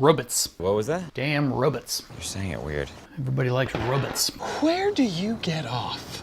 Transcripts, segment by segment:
Robots. What was that? Damn robots. You're saying it weird. Everybody likes robots. Where do you get off?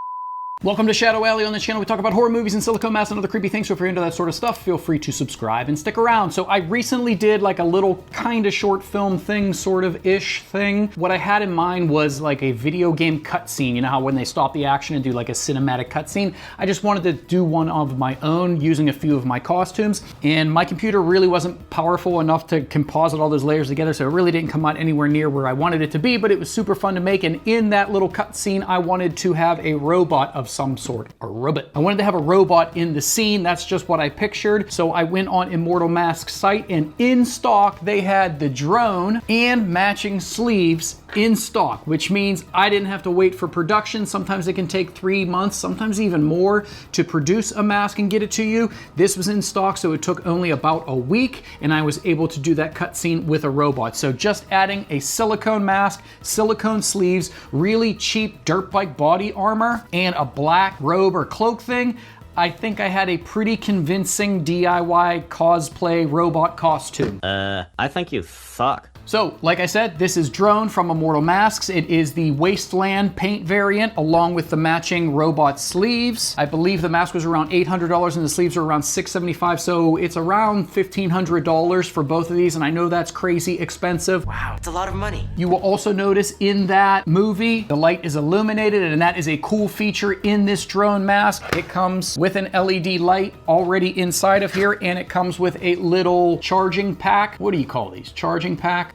Welcome to Shadow Alley. On this channel we talk about horror movies and silicone masks and other creepy things, so if you're into that sort of stuff, feel free to subscribe and stick around. So I recently did like a little kind of short film thing, sort of ish thing. What I had in mind was like a video game cutscene. You know how when they stop the action and do like a cinematic cutscene? I just wanted to do one of my own using a few of my costumes, and my computer really wasn't powerful enough to composite all those layers together, so it really didn't come out anywhere near where I wanted it to be, but it was super fun to make. And in that little cutscene, I wanted to have a robot of some sort, a robot. I wanted to have a robot in the scene. That's just what I pictured. So I went on Immortal Mask's site, and in stock they had the drone and matching sleeves in stock, which means I didn't have to wait for production. Sometimes it can take 3 months, sometimes even more, to produce a mask and get it to you. This was in stock, so it took only about a week, and I was able to do that cutscene with a robot. So just adding a silicone mask, silicone sleeves, really cheap dirt bike body armor, and a black robe or cloak thing, I think I had a pretty convincing DIY cosplay robot costume. I think you suck. So, like I said, this is Drone from Immortal Masks. It is the Wasteland paint variant along with the matching robot sleeves. I believe the mask was around $800 and the sleeves are around $675, so it's around $1,500 for both of these, and I know that's crazy expensive. Wow, it's a lot of money. You will also notice in that movie, the light is illuminated, and that is a cool feature in this drone mask. It comes with an LED light already inside of here, and it comes with a little charging pack. What do you call these? Charging pack?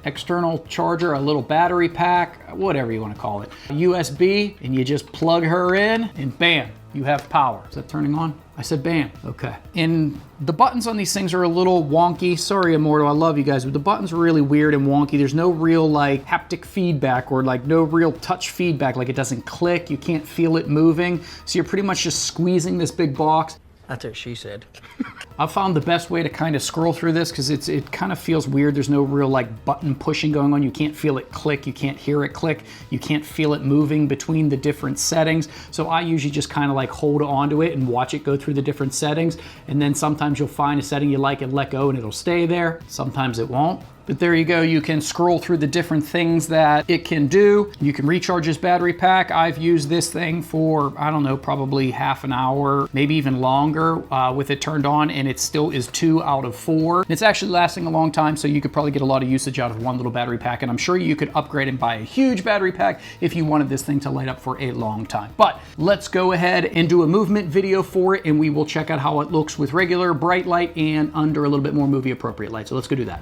External charger, a little battery pack, whatever you want to call it. USB, and you just plug her in, and bam, you have power. Is that turning on? I said bam. Okay. And the buttons on these things are a little wonky. Sorry, Immortal, I love you guys, but the buttons are really weird and wonky. There's no real like haptic feedback or like no real touch feedback. Like it doesn't click, you can't feel it moving. So you're pretty much just squeezing this big box. That's what she said. I've found the best way to kind of scroll through this because it kind of feels weird. There's no real like button pushing going on. You can't feel it click. You can't hear it click. You can't feel it moving between the different settings. So I usually just kind of like hold onto it and watch it go through the different settings. And then sometimes you'll find a setting you like and let go and it'll stay there. Sometimes it won't. But there you go, you can scroll through the different things that it can do. You can recharge this battery pack. I've used this thing for, I don't know, probably half an hour, maybe even longer with it turned on, and it still is 2 out of 4. It's actually lasting a long time, so you could probably get a lot of usage out of one little battery pack, and I'm sure you could upgrade and buy a huge battery pack if you wanted this thing to light up for a long time. But let's go ahead and do a movement video for it, and we will check out how it looks with regular bright light and under a little bit more movie appropriate light. So let's go do that.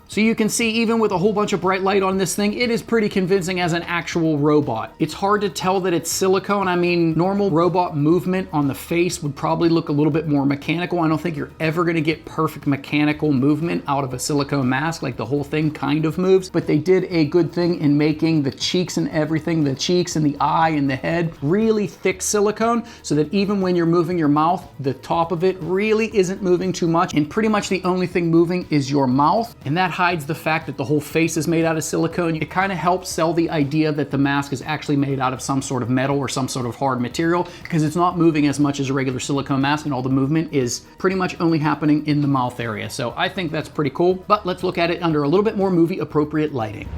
So you can see even with a whole bunch of bright light on this thing, it is pretty convincing as an actual robot. It's hard to tell that it's silicone. I mean, normal robot movement on the face would probably look a little bit more mechanical. I don't think you're ever gonna get perfect mechanical movement out of a silicone mask, like the whole thing kind of moves, but they did a good thing in making the cheeks and everything, the cheeks and the eye and the head, really thick silicone, so that even when you're moving your mouth, the top of it really isn't moving too much, and pretty much the only thing moving is your mouth, and that hides the fact that the whole face is made out of silicone. It kind of helps sell the idea that the mask is actually made out of some sort of metal or some sort of hard material, because it's not moving as much as a regular silicone mask, and all the movement is pretty much only happening in the mouth area. So I think that's pretty cool, but let's look at it under a little bit more movie appropriate lighting.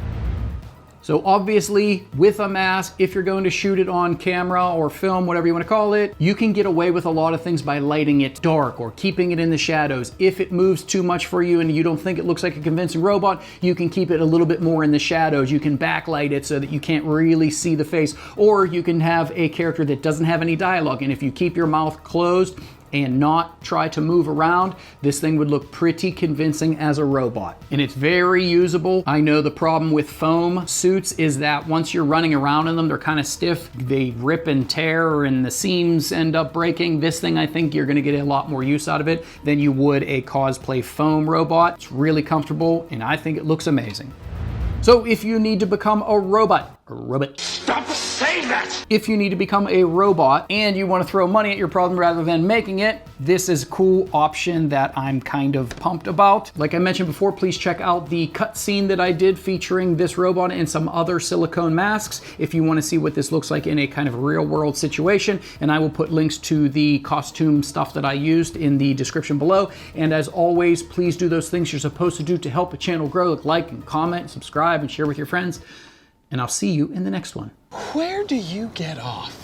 So obviously with a mask, if you're going to shoot it on camera or film, whatever you want to call it, you can get away with a lot of things by lighting it dark or keeping it in the shadows. If it moves too much for you and you don't think it looks like a convincing robot, you can keep it a little bit more in the shadows. You can backlight it so that you can't really see the face, or you can have a character that doesn't have any dialogue. And if you keep your mouth closed and not try to move around, this thing would look pretty convincing as a robot. And it's very usable. I know the problem with foam suits is that once you're running around in them, they're kind of stiff. They rip and tear and the seams end up breaking. This thing, I think you're gonna get a lot more use out of it than you would a cosplay foam robot. It's really comfortable and I think it looks amazing. So if you need to become a robot robot. Stop saying that! If you need to become a robot and you want to throw money at your problem rather than making it, this is a cool option that I'm kind of pumped about. Like I mentioned before, please check out the cutscene that I did featuring this robot and some other silicone masks if you want to see what this looks like in a kind of real world situation. And I will put links to the costume stuff that I used in the description below. And as always, please do those things you're supposed to do to help a channel grow, like and comment, subscribe, and share with your friends. And I'll see you in the next one. Where do you get off?